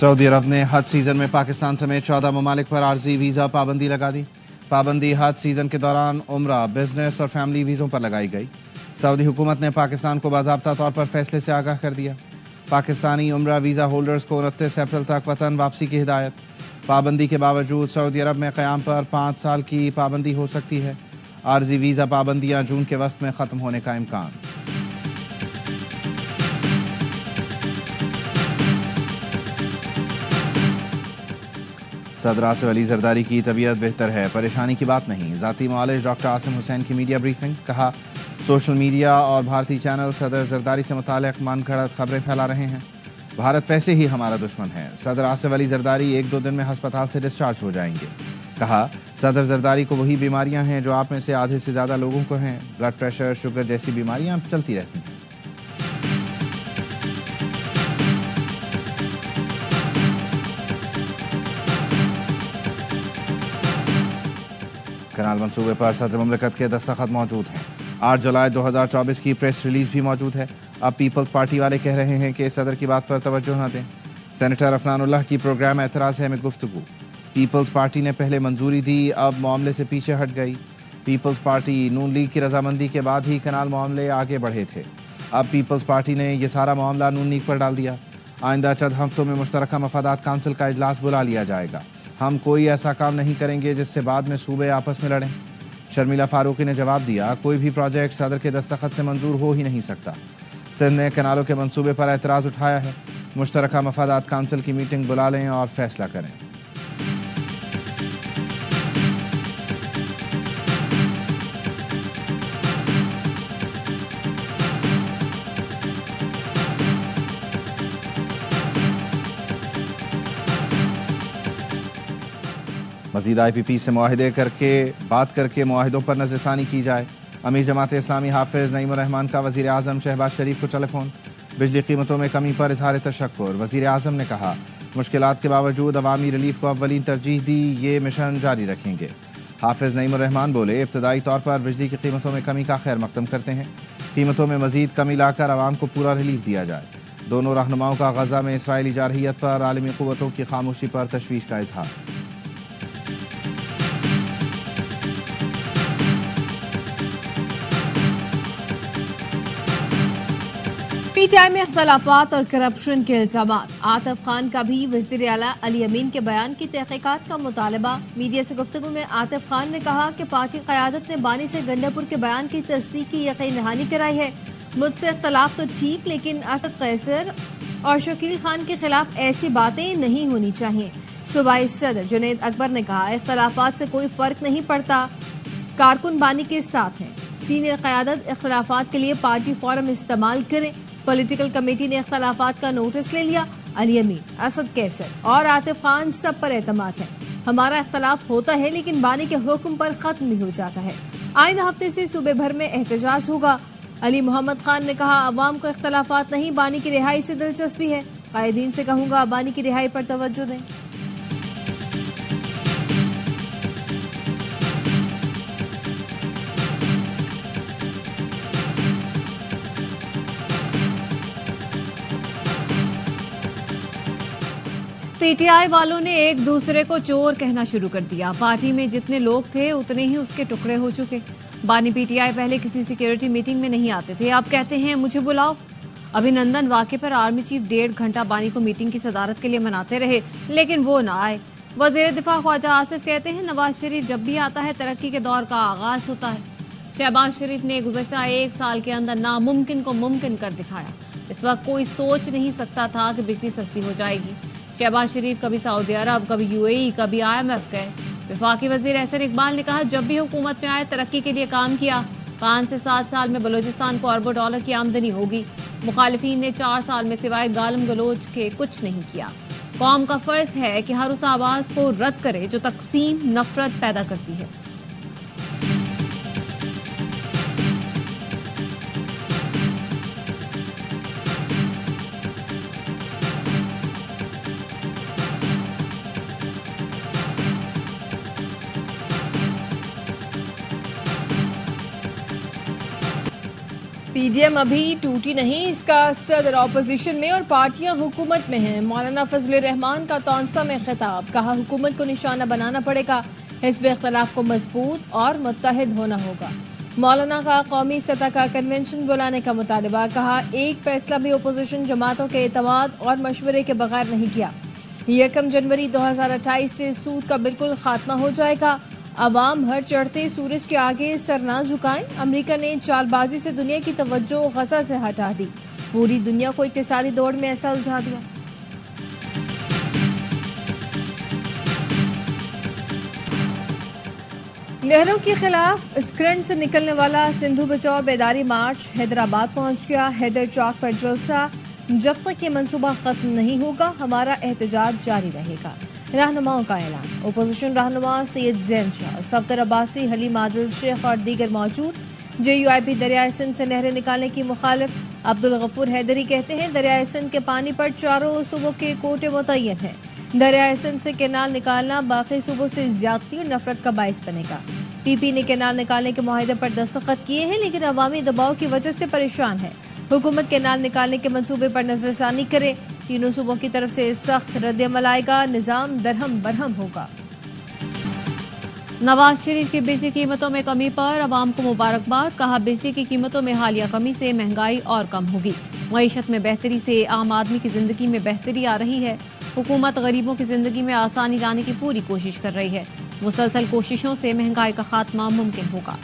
Saudi अरब ने हज season में पाकिस्तान समेत 14 ममालिक पर आर्जी वीज़ा पाबंदी लगा दी। पाबंदी हज सीजन के दौरान उम्रा, बिजनेस और फैमिली वीज़ों पर लगाई गई। सऊदी हुकूमत ने पाकिस्तान को बाज़ाब्ता तौर पर फैसले से आगाह कर दिया। पाकिस्तानी उम्रा वीज़ा होल्डर्स को 29 अप्रैल तक वतन वापसी की हिदायत। पाबंदी के बावजूद सऊदी अरब में क़याम पर 5 साल की पाबंदी हो सकती है। आर्जी वीज़ा पाबंदियाँ जून के वस्त में ख़त्म होने का इम्कान। सदर आसिफ अली जरदारी की तबीयत बेहतर है, परेशानी की बात नहीं। ज़ाती मुआलिज डॉक्टर आसिम हुसैन की मीडिया ब्रीफिंग। कहा, सोशल मीडिया और भारतीय चैनल सदर जरदारी से मुताल्लिक़ मनगढ़ंत खबरें फैला रहे हैं। भारत वैसे ही हमारा दुश्मन है। सदर आसिफ अली जरदारी 1-2 दिन में अस्पताल से डिस्चार्ज हो जाएंगे। कहा, सदर जरदारी को वही बीमारियां हैं जो आप में से आधे से ज़्यादा लोगों को हैं। ब्लड प्रेशर, शुगर जैसी बीमारियां चलती रहती हैं। कनाल मंसूबे पर सदर मुमलिकत के दस्तखत मौजूद हैं। 8 जुलाई 2024 की प्रेस रिलीज भी मौजूद है। अब पीपल्स पार्टी वाले कह रहे हैं कि सदर की बात पर तवज्जो न दें। सेनेटर अफनानुल्लाह की प्रोग्राम एतराज़ है में गुफ्तगू। पीपल्स पार्टी ने पहले मंजूरी दी, अब मामले से पीछे हट गई। पीपल्स पार्टी नून लीग की रजामंदी के बाद ही कनाल मामले आगे बढ़े थे। अब पीपल्स पार्टी ने यह सारा मामला नून लीग पर डाल दिया। आइंदा चंद हफ्तों में मुश्तरका मफादात काउंसिल का इजलास बुला लिया जाएगा। हम कोई ऐसा काम नहीं करेंगे जिससे बाद में सूबे आपस में लड़ें। शर्मिला फारूकी ने जवाब दिया, कोई भी प्रोजेक्ट सदर के दस्तखत से मंजूर हो ही नहीं सकता। सिंध ने कनालों के मंसूबे पर एतराज़ उठाया है। मुश्तरका मफादात काउंसिल की मीटिंग बुला लें और फैसला करें। मज़ीद IPP से बात करके मुआहिदों पर नज़रसानी की जाए। अमीर जमात इस्लामी हाफिज़ नईमुर रहमान का वज़ीर आज़म शहबाज शरीफ को टेलीफोन। बिजली कीमतों में कमी पर इजहार तशक्कुर। वज़ीर आज़म ने कहा, मुश्किलात के बावजूद अवामी रिलीफ को अव्वलीन तरजीह दी, ये मिशन जारी रखेंगे। हाफिज़ नईमुर रहमान बोले, इब्तदाई तौर पर बिजली की कीमतों में कमी का खैर मकदम करते हैं। कीमतों में मज़ीद कमी लाकर आवाम को पूरा रिलीफ दिया जाए। दोनों रहनुमाओं का गज़ा में इसराइली जारहियत पर आलमी क़ुव्वतों की खामोशी पर तशवीश का इजहार। PTI में इख्तलाफात और करप्शन के इल्जामात। आतिफ खान का भी वज़ीर आला अली अमीन के बयान की तहकीकात का मुतालबा। मीडिया से गुफ्तगू में आतिफ खान ने कहा कि पार्टी क़यादत ने बानी से गंडापुर के बयान की तस्दीक की यकीन दहानी कराई है। मुझसे इख्तलाफ तो ठीक, लेकिन असद कैसर और शकील खान के खिलाफ ऐसी बातें नहीं होनी चाहिए। सूबाई सदर जुनैद अकबर ने कहा, इख्तलाफात से कोई फर्क नहीं पड़ता, कारकुन बानी के साथ हैं। सीनियर क़यादत इख्तलाफात के लिए पार्टी फोरम इस्तेमाल करें। पॉलिटिकल कमेटी ने इख्तलाफात का नोटिस ले लिया। अली अमीन, असद कैसर और आतिफ खान सब पर एतमाद है। हमारा इख्तलाफ होता है लेकिन बानी के हुक्म पर खत्म भी हो जाता है। आइंदा हफ्ते से सूबे भर में एहतजाज होगा। अली मोहम्मद खान ने कहा, अवाम को इख्तलाफात नहीं, बानी की रिहाई से दिलचस्पी है। कायदीन से कहूँगा बानी की रिहाई पर तवज्जो दें। PTI वालों ने एक दूसरे को चोर कहना शुरू कर दिया। पार्टी में जितने लोग थे उतने ही उसके टुकड़े हो चुके। बानी PTI पहले किसी सिक्योरिटी मीटिंग में नहीं आते थे, अब कहते हैं मुझे बुलाओ। अभिनंदन वाक़े पर आर्मी चीफ 1.5 घंटा बानी को मीटिंग की सदारत के लिए मनाते रहे, लेकिन वो ना आए। वज़ीर दिफा ख्वाजा आसिफ कहते हैं, नवाज शरीफ जब भी आता है तरक्की के दौर का आगाज होता है। शहबाज शरीफ ने गुज़श्ता 1 साल के अंदर नामुमकिन को मुमकिन कर दिखाया। इस वक्त कोई सोच नहीं सकता था कि बिजली सस्ती हो जाएगी। शहबाज शरीफ कभी सऊदी अरब, कभी UAE, कभी IMF गए। वफाकी वजीर एहसन इकबाल ने कहा, जब भी हुकूमत में आए तरक्की के लिए काम किया। 5 से 7 साल में बलूचिस्तान को अरबों डॉलर की आमदनी होगी। मुखालिफिन ने 4 साल में सिवाय गालम गलोच के कुछ नहीं किया। कौम का फर्ज है कि हर उस आवाज को रद्द करे जो तकसीम, नफरत पैदा करती है। पीडीएम अभी टूटी नहीं, इसका सदर ऑपोजिशन में और पार्टियां हुकूमत में हैं। मौलाना फजल रहमान का तौंसा में खिताब, कहा हुकूमत को निशाना बनाना पड़ेगा, हिज़्ब इख्तिलाफ को मजबूत और मुत्तहिद होना होगा। मौलाना का कौमी सतह का कन्वेंशन बुलाने का मुतालबा, कहा एक फैसला भी अपोजिशन जमातों के एतमाद और मशवरे के बगैर नहीं किया। 1 जनवरी 2028 से सूद का बिल्कुल खात्मा हो जाएगा। अवाम हर चढ़ते सूरज के आगे सर ना झुकाएं। अमेरिका ने चालबाजी से दुनिया की तवज्जो गजा से हटा दी, पूरी दुनिया को इक्तिसादी दौड़ में ऐसा उलझा दिया। नहरों के खिलाफ स्क्रंड से निकलने वाला सिंधु बचाओ बेदारी मार्च हैदराबाद पहुंच गया। हैदर चौक पर जलसा, जब तक ये मंसूबा खत्म नहीं होगा हमारा एहतजाज जारी रहेगा। रहनुमाओं का ऐलान, अपोजिशन रहनुमा सैयद ज़ैन शाह, सफदर अब्बासी, हलीम आदिल शेख और दीगर मौजूद। JUIP दरियाए सिंध से नहरें निकालने की मुखालिफ। अब्दुल गफूर हैदरी कहते हैं दरियाए सिंध के पानी पर चारों सूबों के कोटे मुतय्यन हैं। दरियाए सिंध से कैनाल निकालना बाकी सूबों से ज्यादती और नफरत का बाइस बनेगा। PP ने कैनाल निकालने के मुआहदे पर दस्तखत किए हैं, लेकिन अवामी दबाव की वजह से परेशान है। हुकूमत कैनाल निकालने के मंसूबे पर नजरसानी करे। तीनों सूबों की तरफ से सख्त रद्द-ए-अमल आएगा, निजाम दरहम बरहम होगा। नवाज शरीफ की बिजली कीमतों में कमी पर अवाम को मुबारकबाद, कहा बिजली की कीमतों में हालिया कमी से महंगाई और कम होगी। मईशत में बेहतरी से आम आदमी की जिंदगी में बेहतरी आ रही है। हुकूमत गरीबों की जिंदगी में आसानी लाने की पूरी कोशिश कर रही है। मुसलसल कोशिशों से महंगाई का खात्मा मुमकिन होगा।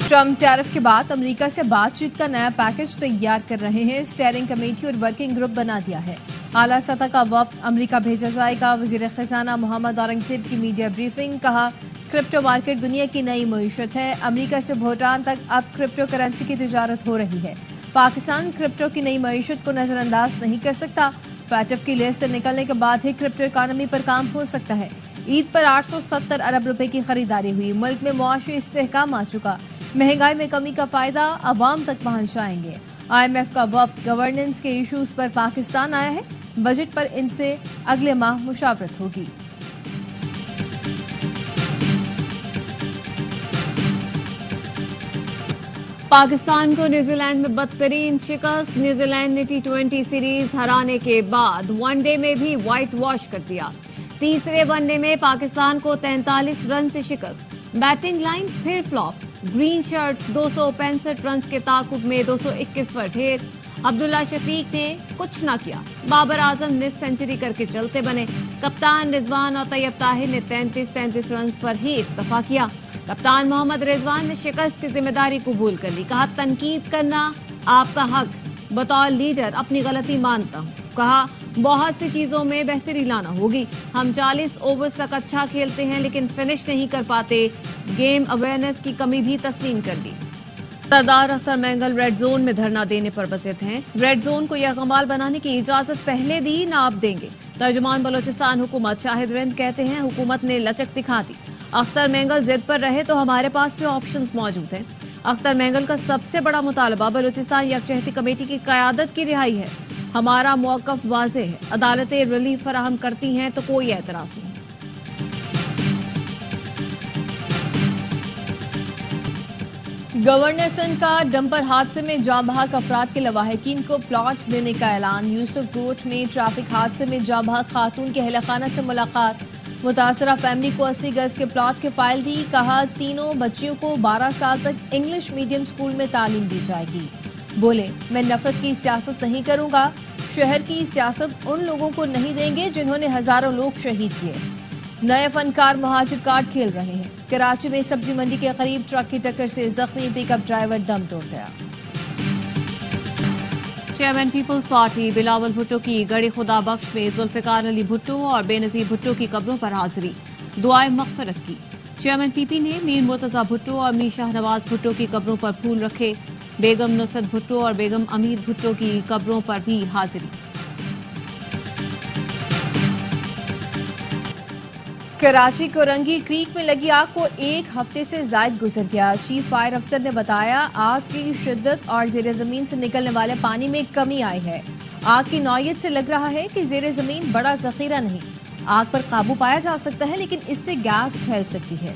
ट्रम्प टैरिफ के बाद अमेरिका से बातचीत का नया पैकेज तैयार कर रहे हैं। स्टीयरिंग कमेटी और वर्किंग ग्रुप बना दिया है। आला सतह का वफ्द अमेरिका भेजा जाएगा। वजीर खजाना मोहम्मद औरंगजेब की मीडिया ब्रीफिंग, कहा क्रिप्टो मार्केट दुनिया की नई मईशत है। अमेरिका से भूटान तक अब क्रिप्टो करेंसी की तिजारत हो रही है। पाकिस्तान क्रिप्टो की नई मईशत को नजरअंदाज नहीं कर सकता। फैटफ की लिस्ट से निकलने के बाद ही क्रिप्टो इकोनॉमी पर काम हो सकता है। ईद पर 870 अरब रुपए की खरीदारी हुई। मुल्क में मुआशी इस्तेहकाम आ चुका। महंगाई में कमी का फायदा अवाम तक पहुंचाएंगे। IMF का वफ्द गवर्नेंस के इश्यूज पर पाकिस्तान आया है। बजट पर इनसे अगले माह मुशावरत होगी। पाकिस्तान को न्यूजीलैंड में बदतरीन शिकस्त। न्यूजीलैंड ने T20 सीरीज हराने के बाद वनडे में भी व्हाइट वॉश कर दिया। तीसरे वनडे में पाकिस्तान को 43 रन से शिकस्त। बैटिंग लाइन फिर फ्लॉप। ग्रीन शर्ट्स 265 रन के ताकुब में 221 पर ढेर। अब्दुल्ला शफीक ने कुछ न किया। बाबर आजम ने सेंचुरी करके चलते बने। कप्तान रिजवान और तैयब ताहिर ने 33 रन पर ही इत्तफा किया। कप्तान मोहम्मद रिजवान ने शिकस्त की जिम्मेदारी कबूल कर ली। कहा तनकीद करना आपका हक, बतौर लीडर अपनी गलती मानता हूँ। कहा बहुत सी चीजों में बेहतरी लाना होगी। हम 40 ओवर्स तक अच्छा खेलते हैं लेकिन फिनिश नहीं कर पाते। गेम अवेयरनेस की कमी भी तस्लीम कर दी। सरदार अख्तर मैंगल रेड जोन में धरना देने पर बसित हैं। रेड जोन को यरगमाल बनाने की इजाजत पहले दी, ना अब देंगे। तर्जुमान बलोचिस्तान हुकूमत शाहिद रिंद कहते हैं हुकूमत ने लचक दिखा दी। अख्तर मैंगल जिद पर रहे तो हमारे पास भी ऑप्शंस मौजूद हैं। अख्तर मैंगल का सबसे बड़ा मुतालबा बलूचिस्तान यकजहती कमेटी की क़यादत की रिहाई है। हमारा मौक़िफ़ वाज़ेह है। अदालतें रिलीफ फराहम करती हैं तो कोई एतराज़ नहीं। गवर्नर सिंध का डंपर हादसे में जाँ बहक अफराद के लवाहिकीन को प्लॉट देने का ऐलान। यूसुफ कोट में ट्रैफिक हादसे में जाँ बहक खातून के अहल खाना से मुलाकात। मुतासरा फैमिली को 80 गज के प्लॉट की फाइल दी। कहा तीनों बच्चियों को 12 साल तक इंग्लिश मीडियम स्कूल में तालीम दी जाएगी। बोले मैं नफरत की सियासत नहीं करूंगा। शहर की सियासत उन लोगों को नहीं देंगे जिन्होंने हजारों लोग शहीद किए। नए फनकार मुहाजिर कार्ड खेल रहे हैं। कराची में सब्जी मंडी के करीब ट्रक की टक्कर से जख्मी पिकअप ड्राइवर दम तोड़ गया। चेयरमैन पीपल्स पार्टी बिलावल भुट्टो की गड़ी खुदा बख्श में जुल्फिकार अली भुट्टो और बेनजीर भुट्टो की कब्रों पर हाजिरी, दुआए मगफिरत की। चेयरमैन पीपी ने मीर मुर्तजा भुट्टो और मीर शाहनवाज भुट्टो की कब्रों पर फूल रखे। बेगम नुसरत भुट्टो और बेगम अमीर भुट्टो की कब्रों पर भी हाजिरी। कराची कोरंगी क्रीक में लगी आग को 1 हफ्ते से जायद गुजर गया। चीफ फायर अफसर ने बताया आग की शिद्दत और जेर जमीन से निकलने वाले पानी में कमी आई है। आग की नौयत से लग रहा है कि जेर जमीन बड़ा जखीरा नहीं। आग पर काबू पाया जा सकता है लेकिन इससे गैस फैल सकती है।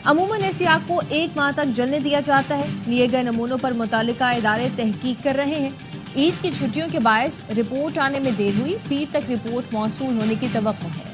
अमूमन ऐसी आग को 1 माह तक जलने दिया जाता है। लिए गए नमूनों पर मुतालिका इदारे तहकीक कर रहे हैं। ईद की छुट्टियों के बायस रिपोर्ट आने में देर हुई। पीर तक रिपोर्ट मौसूल होने की तवक्को है।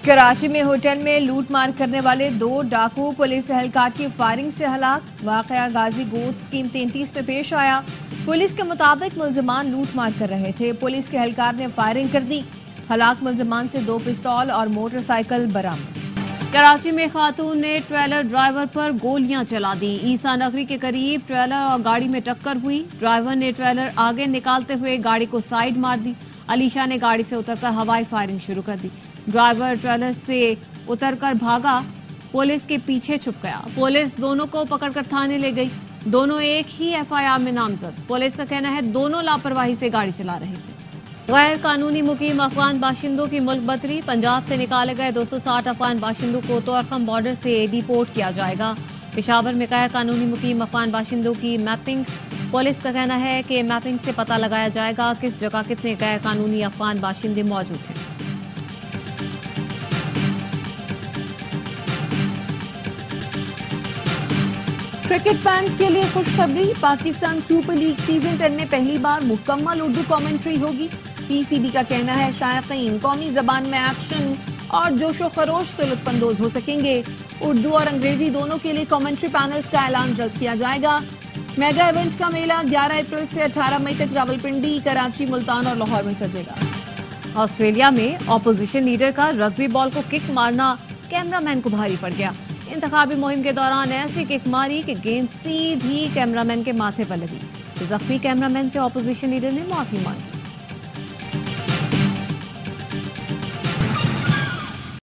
कराची में होटल में लूटमार करने वाले 2 डाकू पुलिस एहलकार की फायरिंग से हलाक। वाकया गाजी गोद स्कीम 33 में पेश आया। पुलिस के मुताबिक मुल्जिमान लूटमार कर रहे थे। पुलिस के एहलकार ने फायरिंग कर दी। हलाक मुल्जिमान से 2 पिस्तौल और मोटरसाइकिल बरामद। कराची में खातून ने ट्रेलर ड्राइवर पर गोलियां चला दी। ईसा नगरी के करीब ट्रेलर और गाड़ी में टक्कर हुई। ड्राइवर ने ट्रेलर आगे निकालते हुए गाड़ी को साइड मार दी। अलीशा ने गाड़ी से उतरकर हवाई फायरिंग शुरू कर दी। ड्राइवर ट्रेलर से उतरकर भागा, पुलिस के पीछे छुप गया। पुलिस दोनों को पकड़कर थाने ले गई। दोनों एक ही एफआईआर में नामजद। पुलिस का कहना है दोनों लापरवाही से गाड़ी चला रहे थे। गैर कानूनी मुकीम अफगान बाशिंदों की मुल्क बदरी। पंजाब से निकाले गए 260 अफगान बाशिंदों को तोरखम बॉर्डर से डिपोर्ट किया जाएगा। पेशावर में गैर कानूनी मुकीम अफगान बाशिंदों की मैपिंग। पुलिस का कहना है कि मैपिंग से पता लगाया जाएगा किस जगह कितने गैर कानूनी अफगान बाशिंदे मौजूद हैं। क्रिकेट फैंस के लिए खुशखबरी। पाकिस्तान सुपर लीग सीजन 10 में पहली बार मुकम्मल उर्दू कमेंट्री होगी। पीसीबी का कहना है शायकीन कौमी जबान में एक्शन और जोशो खरोश से लुत्फानंदोज हो सकेंगे। उर्दू और अंग्रेजी दोनों के लिए कमेंट्री पैनल्स का ऐलान जल्द किया जाएगा। मेगा इवेंट का मेला 11 अप्रैल से 18 मई तक रावलपिंडी, कराची, मुल्तान और लाहौर में सजेगा। ऑस्ट्रेलिया में ऑपोजिशन लीडर का रग्बी बॉल को किक मारना कैमरामैन को भारी पड़ गया। इंतखाबी मुहिम के दौरान ऐसी किक मारी कि गेंद सीधी कैमरामैन के माथे पर लगी। जख्मी कैमरामैन से ऑपोजिशन लीडर ने माफी मांगी।